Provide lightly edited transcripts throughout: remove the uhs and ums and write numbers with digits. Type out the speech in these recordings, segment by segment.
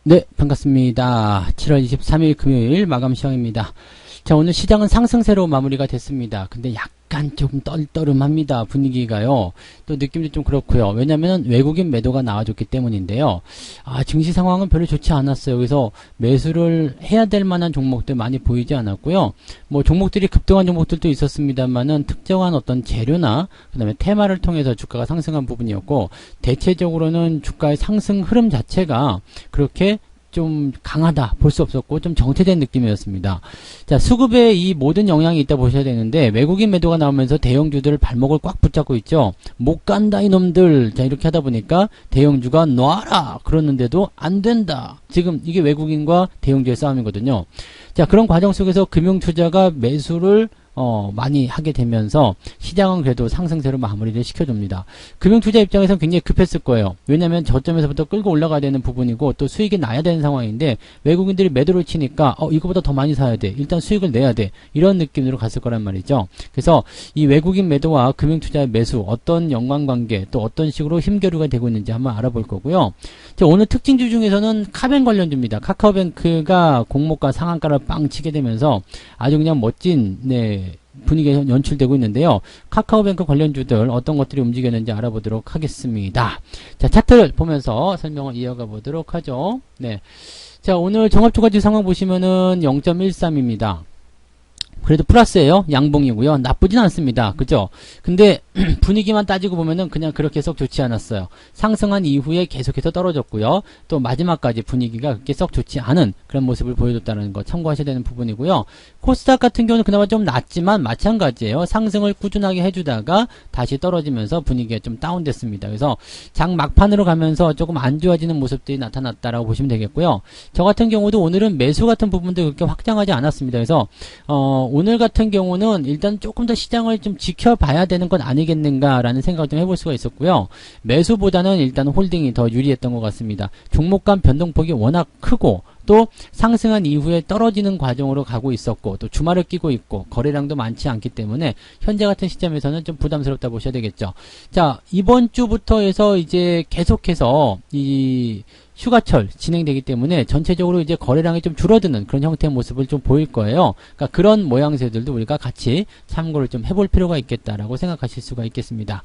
네, 반갑습니다. 7월 23일 금요일 마감 시황입니다. 자, 오늘 시장은 상승세로 마무리가 됐습니다. 근데 약간 좀 떨떠름합니다. 분위기가요. 또 느낌도 좀 그렇고요. 왜냐면 외국인 매도가 나와줬기 때문인데요. 증시 상황은 별로 좋지 않았어요. 그래서 매수를 해야 될 만한 종목들 많이 보이지 않았고요. 뭐 종목들이 급등한 종목들도 있었습니다만은 특정한 어떤 재료나 그다음에 테마를 통해서 주가가 상승한 부분이었고, 대체적으로는 주가의 상승 흐름 자체가 그렇게 좀 강하다 볼 수 없었고 좀 정체된 느낌이었습니다. 자, 수급에 이 모든 영향이 있다 보셔야 되는데, 외국인 매도가 나오면서 대형주들 발목을 꽉 붙잡고 있죠. 못 간다 이놈들. 자, 이렇게 하다 보니까 대형주가 놔라 그러는데도 안 된다. 지금 이게 외국인과 대형주의 싸움이거든요. 자, 그런 과정 속에서 금융투자가 매수를 많이 하게 되면서 시장은 그래도 상승세로 마무리를 시켜줍니다. 금융투자 입장에서는 굉장히 급했을 거예요. 왜냐하면 저점에서부터 끌고 올라가야 되는 부분이고 또 수익이 나야 되는 상황인데, 외국인들이 매도를 치니까 이거보다 더 많이 사야 돼, 일단 수익을 내야 돼, 이런 느낌으로 갔을 거란 말이죠. 그래서 이 외국인 매도와 금융투자의 매수 어떤 연관관계, 또 어떤 식으로 힘겨루가 되고 있는지 한번 알아볼 거고요. 자, 오늘 특징주 중에서는 카뱅 관련주입니다. 카카오뱅크가 공모가 상한가를 빵 치게 되면서 아주 그냥 멋진 분위기가 연출되고 있는데요. 카카오뱅크 관련주들 어떤 것들이 움직였는지 알아보도록 하겠습니다. 자, 차트를 보면서 설명을 이어가 보도록 하죠. 네. 자, 오늘 종합주가지 상황 보시면은 0.13입니다. 그래도 플러스예요. 양봉이고요. 나쁘진 않습니다. 그죠? 근데 분위기만 따지고 보면은 그냥 그렇게 썩 좋지 않았어요. 상승한 이후에 계속해서 떨어졌고요. 또 마지막까지 분위기가 그렇게 썩 좋지 않은 그런 모습을 보여줬다는 거 참고하셔야 되는 부분이고요. 코스닥 같은 경우는 그나마 좀 낫지만 마찬가지예요. 상승을 꾸준하게 해주다가 다시 떨어지면서 분위기가 좀 다운됐습니다. 그래서 장 막판으로 가면서 조금 안 좋아지는 모습들이 나타났다라고 보시면 되겠고요. 저 같은 경우도 오늘은 매수 같은 부분도 그렇게 확장하지 않았습니다. 그래서 오늘 같은 경우는 일단 조금 더 시장을 좀 지켜봐야 되는 건 아니겠는가라는 생각을 좀 해볼 수가 있었고요. 매수보다는 일단 홀딩이 더 유리했던 것 같습니다. 종목 간 변동폭이 워낙 크고, 또 상승한 이후에 떨어지는 과정으로 가고 있었고, 또 주말을 끼고 있고 거래량도 많지 않기 때문에 현재 같은 시점에서는 좀 부담스럽다 보셔야 되겠죠. 자, 이번 주부터 해서 이제 계속해서 이 휴가철 진행되기 때문에 전체적으로 이제 거래량이 좀 줄어드는 그런 형태의 모습을 좀 보일 거예요. 그러니까 그런 모양새들도 우리가 같이 참고를 좀 해볼 필요가 있겠다라고 생각하실 수가 있겠습니다.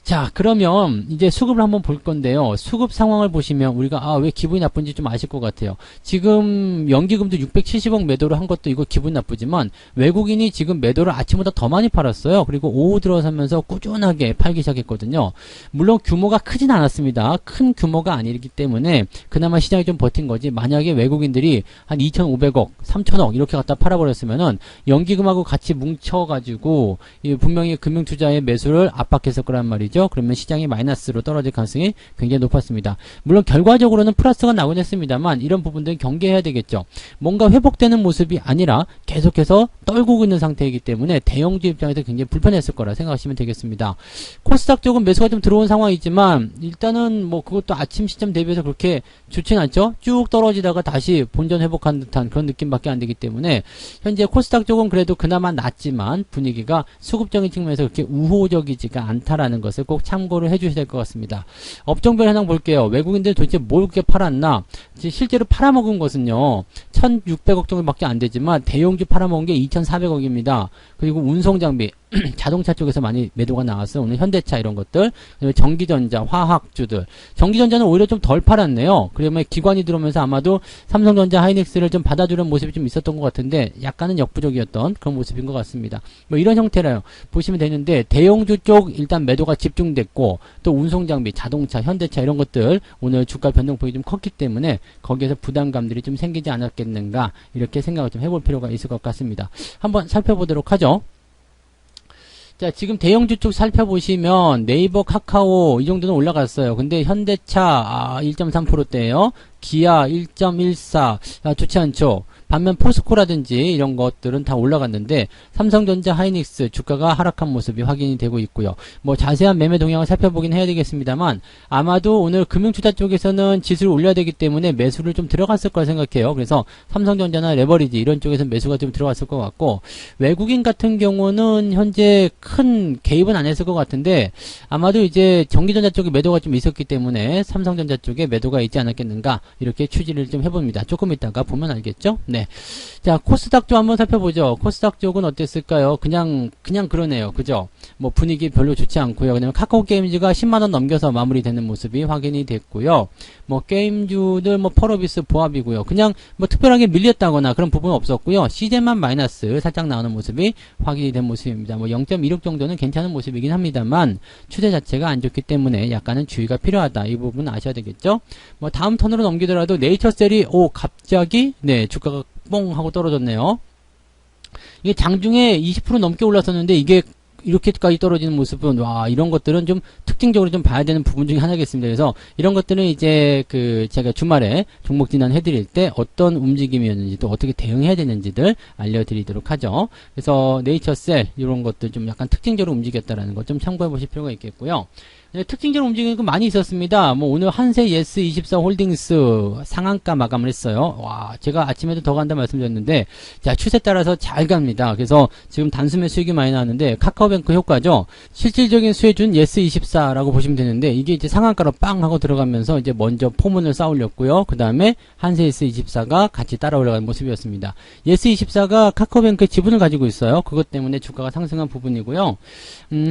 자, 그러면 이제 수급을 한번 볼 건데요. 수급 상황을 보시면 우리가 왜 기분이 나쁜지 좀 아실 것 같아요. 지금 연기금도 670억 매도를 한 것도 이거 기분 나쁘지만, 외국인이 지금 매도를 아침보다 더 많이 팔았어요. 그리고 오후 들어서면서 꾸준하게 팔기 시작했거든요. 물론 규모가 크진 않았습니다. 큰 규모가 아니기 때문에 그나마 시장이 좀 버틴 거지, 만약에 외국인들이 한 2,500억, 3,000억 이렇게 갖다 팔아버렸으면은 연기금하고 같이 뭉쳐가지고 분명히 금융투자의 매수를 압박했을 거란 말이죠. 그러면 시장이 마이너스로 떨어질 가능성이 굉장히 높았습니다. 물론 결과적으로는 플러스가 나오긴 했습니다만, 이런 부분들은 경계해야 되겠죠. 뭔가 회복되는 모습이 아니라 계속해서 떨고 있는 상태이기 때문에 대형주 입장에서 굉장히 불편했을 거라 생각하시면 되겠습니다. 코스닥 쪽은 매수가 좀 들어온 상황이지만, 일단은 뭐 그것도 아침 시점 대비해서 그렇게 좋진 않죠. 쭉 떨어지다가 다시 본전 회복한 듯한 그런 느낌밖에 안 되기 때문에 현재 코스닥 쪽은 그래도 그나마 낫지만 분위기가 수급적인 측면에서 그렇게 우호적이지가 않다라는 것을 꼭 참고를 해주셔야 될 것 같습니다. 업종별 현황 볼게요. 외국인들 도대체 뭘 그렇게 팔았나? 실제로 팔아먹은 것은요, 1,600억 정도밖에 안 되지만 대형주 팔아먹은 게 2,400억입니다. 그리고 운송장비, 자동차 쪽에서 많이 매도가 나왔어요. 오늘 현대차 이런 것들, 전기전자, 화학주들. 전기전자는 오히려 좀 덜 팔았네요. 그러면 기관이 들어오면서 아마도 삼성전자, 하이닉스를 좀 받아주는 모습이 좀 있었던 것 같은데, 약간은 역부족이었던 그런 모습인 것 같습니다. 뭐 이런 형태라요. 보시면 되는데, 대형주 쪽 일단 매도가 집중됐고, 또 운송장비, 자동차, 현대차 이런 것들 오늘 주가 변동폭이 좀 컸기 때문에 거기에서 부담감들이 좀 생기지 않았겠는가, 이렇게 생각을 좀 해볼 필요가 있을 것 같습니다. 한번 살펴보도록 하죠. 자, 지금 대형주 쪽 살펴보시면 네이버, 카카오 이 정도는 올라갔어요. 근데 현대차 1.3%대예요. 기아 1.14, 좋지 않죠. 반면 포스코라든지 이런 것들은 다 올라갔는데 삼성전자, 하이닉스 주가가 하락한 모습이 확인이 되고 있고요. 뭐 자세한 매매 동향을 살펴보긴 해야 되겠습니다만 아마도 오늘 금융투자 쪽에서는 지수를 올려야 되기 때문에 매수를 좀 들어갔을 거라 생각해요. 그래서 삼성전자나 레버리지 이런 쪽에서 매수가 좀 들어갔을 것 같고 외국인 같은 경우는 현재 큰 개입은 안 했을 것 같은데 아마도 이제 전기전자 쪽에 매도가 좀 있었기 때문에 삼성전자 쪽에 매도가 있지 않았겠는가 이렇게 추지를 좀 해봅니다. 조금 있다가 보면 알겠죠? 네. 자, 코스닥 쪽 한번 살펴보죠. 코스닥 쪽은 어땠을까요? 그냥 그러네요. 그죠? 뭐 분위기 별로 좋지 않고요. 그다음에 카카오 게임즈가 10만원 넘겨서 마무리되는 모습이 확인이 됐고요. 뭐 게임주들 뭐 펄어비스 보합이고요. 그냥 뭐 특별하게 밀렸다거나 그런 부분은 없었고요. 시제만 마이너스 살짝 나오는 모습이 확인이 된 모습입니다. 뭐 0.16 정도는 괜찮은 모습이긴 합니다만 추세 자체가 안 좋기 때문에 약간은 주의가 필요하다. 이 부분은 아셔야 되겠죠? 뭐 다음 턴으로 넘기더라도 네이처셀이 갑자기 네 주가가 뽕 하고 떨어졌네요. 이게 장중에 20% 넘게 올랐었는데 이게 이렇게까지 떨어지는 모습은 와 이런 것들은 좀 특징적으로 좀 봐야 되는 부분 중에 하나겠습니다. 그래서 이런 것들은 이제 제가 주말에 종목 진단 해드릴 때 어떤 움직임이었는지 또 어떻게 대응해야 되는지들 알려드리도록 하죠. 그래서 네이처셀 이런 것들 좀 약간 특징적으로 움직였다라는 것 좀 참고해 보실 필요가 있겠고요. 네, 특징적으로 움직임이 많이 있었습니다. 뭐 오늘 한세 예스24 홀딩스 상한가 마감을 했어요. 와, 제가 아침에도 더 간다 말씀드렸는데 자, 추세 따라서 잘 갑니다. 그래서 지금 단숨에 수익이 많이 나왔는데 카카오뱅크 효과죠. 실질적인 수혜준 예스24라고 보시면 되는데 이게 이제 상한가로 빵 하고 들어가면서 이제 먼저 포문을 쌓으렸고요. 그 다음에 한세 예스24가 같이 따라 올라가는 모습이었습니다. 예스24가 카카오뱅크의 지분을 가지고 있어요. 그것 때문에 주가가 상승한 부분이고요.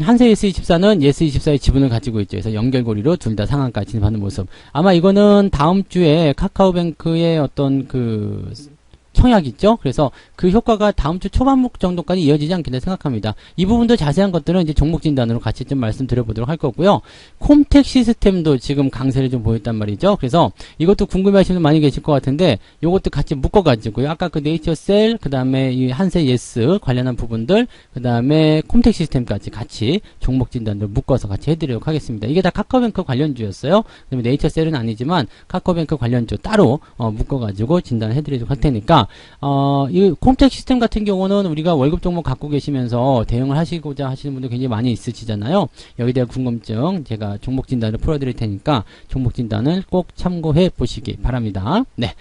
한세 예스24는 예스24의 지분을 가지고 있죠. 그래서 연결고리로 둘 다 상한가 진입하는 모습. 아마 이거는 다음 주에 카카오뱅크의 어떤 청약 있죠? 그래서 그 효과가 다음 주 초반목 정도까지 이어지지 않겠나 생각합니다. 이 부분도 자세한 것들은 이제 종목 진단으로 같이 좀 말씀드려보도록 할 거고요. 콤텍 시스템도 지금 강세를 좀 보였단 말이죠. 그래서 이것도 궁금해 하시는 분 많이 계실 것 같은데 요것도 같이 묶어가지고요. 아까 그 네이처셀, 그 다음에 이 한세 예스 관련한 부분들, 그 다음에 콤텍 시스템까지 같이 종목 진단을 묶어서 같이 해드리도록 하겠습니다. 이게 다 카카오뱅크 관련주였어요. 그다음에 네이처셀은 아니지만 카카오뱅크 관련주 따로 묶어가지고 진단을 해드리도록 할 테니까 이 콤텍 시스템 같은 경우는 우리가 월급 종목 갖고 계시면서 대응을 하시고자 하시는 분들 굉장히 많이 있으시잖아요. 여기에 대한 궁금증 제가 종목 진단을 풀어드릴 테니까 종목 진단을 꼭 참고해 보시기 바랍니다. 네.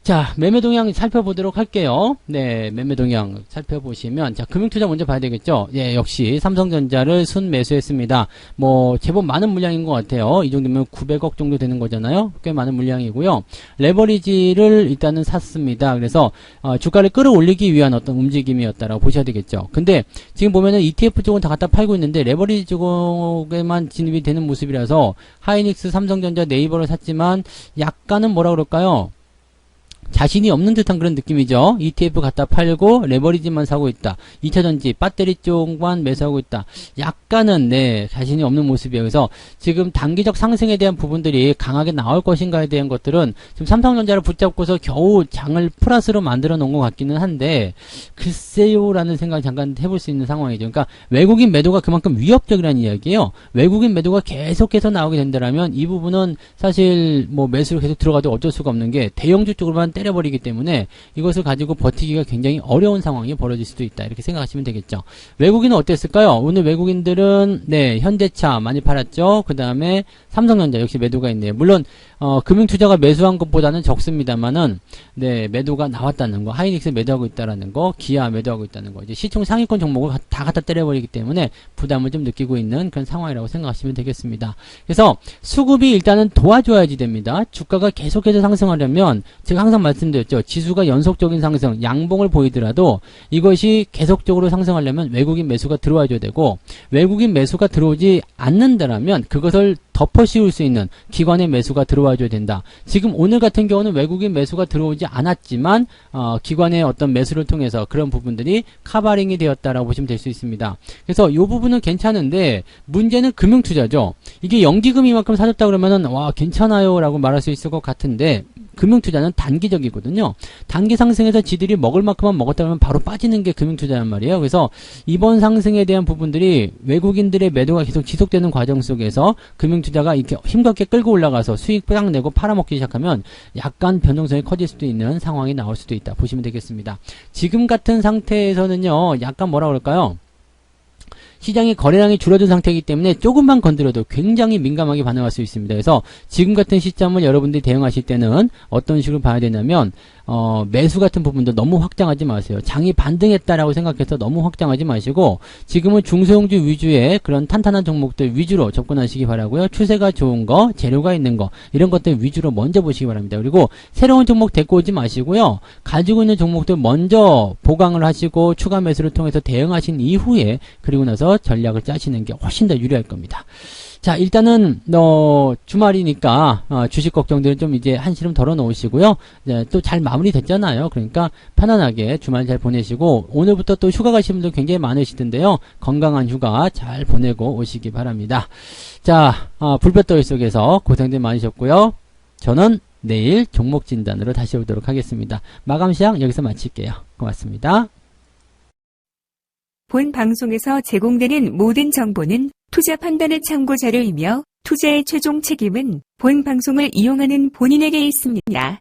자, 매매 동향 살펴보도록 할게요. 네, 매매 동향 살펴보시면, 자, 금융투자 먼저 봐야 되겠죠? 예, 역시 삼성전자를 순매수했습니다. 뭐, 제법 많은 물량인 것 같아요. 이 정도면 900억 정도 되는 거잖아요? 꽤 많은 물량이고요. 레버리지를 일단은 샀습니다. 그래서, 주가를 끌어올리기 위한 어떤 움직임이었다라고 보셔야 되겠죠. 근데, 지금 보면은 ETF 쪽은 다 갖다 팔고 있는데, 레버리지 쪽에만 진입이 되는 모습이라서, 하이닉스, 삼성전자, 네이버를 샀지만, 약간은 뭐라 그럴까요? 자신이 없는 듯한 그런 느낌이죠. ETF 갖다 팔고 레버리지만 사고 있다. 2차전지 배터리 쪽만 매수하고 있다. 약간은 네 자신이 없는 모습이에요. 그래서 지금 단기적 상승에 대한 부분들이 강하게 나올 것인가에 대한 것들은 지금 삼성전자를 붙잡고서 겨우 장을 플러스로 만들어 놓은 것 같기는 한데 글쎄요라는 생각을 잠깐 해볼 수 있는 상황이죠. 그러니까 외국인 매도가 그만큼 위협적이라는 이야기예요. 외국인 매도가 계속해서 나오게 된다면 이 부분은 사실 뭐 매수로 계속 들어가도 어쩔 수가 없는 게 대형주 쪽으로만 때려버리기 때문에 이것을 가지고 버티기가 굉장히 어려운 상황이 벌어질 수도 있다. 이렇게 생각하시면 되겠죠. 외국인은 어땠을까요? 오늘 외국인들은 네 현대차 많이 팔았죠. 그 다음에 삼성전자 역시 매도가 있네요. 물론 금융투자가 매수한 것보다는 적습니다만은 네 매도가 나왔다는 거, 하이닉스 매도하고 있다라는 거, 기아 매도하고 있다는 거, 이제 시총 상위권 종목을 다 갖다 때려버리기 때문에 부담을 좀 느끼고 있는 그런 상황이라고 생각하시면 되겠습니다. 그래서 수급이 일단은 도와줘야지 됩니다. 주가가 계속해서 상승하려면 제가 항상 말씀드렸죠. 지수가 연속적인 상승, 양봉을 보이더라도 이것이 계속적으로 상승하려면 외국인 매수가 들어와줘야 되고 외국인 매수가 들어오지 않는다라면 그것을 덮어 씌울 수 있는 기관의 매수가 들어와줘야 된다. 지금 오늘 같은 경우는 외국인 매수가 들어오지 않았지만 기관의 어떤 매수를 통해서 그런 부분들이 카바링이 되었다라고 보시면 될 수 있습니다. 그래서 이 부분은 괜찮은데 문제는 금융투자죠. 이게 연기금 이만큼 사줬다 그러면은 와 괜찮아요 라고 말할 수 있을 것 같은데 금융투자는 단기적이거든요. 단기 상승해서 지들이 먹을 만큼만 먹었다 그러면 바로 빠지는 게 금융투자란 말이에요. 그래서 이번 상승에 대한 부분들이 외국인들의 매도가 계속 지속되는 과정 속에서 금융투자가 이렇게 힘겹게 끌고 올라가서 수익 딱 내고 팔아먹기 시작하면 약간 변동성이 커질 수도 있는 상황이 나올 수도 있다 보시면 되겠습니다. 지금 같은 상태에서는요, 약간 뭐라 그럴까요? 시장의 거래량이 줄어든 상태이기 때문에 조금만 건드려도 굉장히 민감하게 반응할 수 있습니다. 그래서 지금 같은 시점을 여러분들이 대응하실 때는 어떤 식으로 봐야 되냐면 매수 같은 부분도 너무 확장하지 마세요. 장이 반등했다라고 생각해서 너무 확장하지 마시고 지금은 중소형주 위주의 그런 탄탄한 종목들 위주로 접근하시기 바라고요. 추세가 좋은 거, 재료가 있는 거 이런 것들 위주로 먼저 보시기 바랍니다. 그리고 새로운 종목 데리고 오지 마시고요. 가지고 있는 종목들 먼저 보강을 하시고 추가 매수를 통해서 대응하신 이후에 그리고 나서 전략을 짜시는 게 훨씬 더 유리할 겁니다. 자, 일단은 주말이니까 주식 걱정들은 좀 이제 한시름 덜어 놓으시고요. 또 잘 마무리 됐잖아요. 그러니까 편안하게 주말 잘 보내시고 오늘부터 또 휴가 가시는 분들 굉장히 많으시던데요. 건강한 휴가 잘 보내고 오시기 바랍니다. 자, 불볕더위 속에서 고생들 많으셨고요. 저는 내일 종목 진단으로 다시 오도록 하겠습니다. 마감 시황 여기서 마칠게요. 고맙습니다. 본 방송에서 제공되는 모든 정보는 투자 판단의 참고 자료이며 투자의 최종 책임은 본 방송을 이용하는 본인에게 있습니다.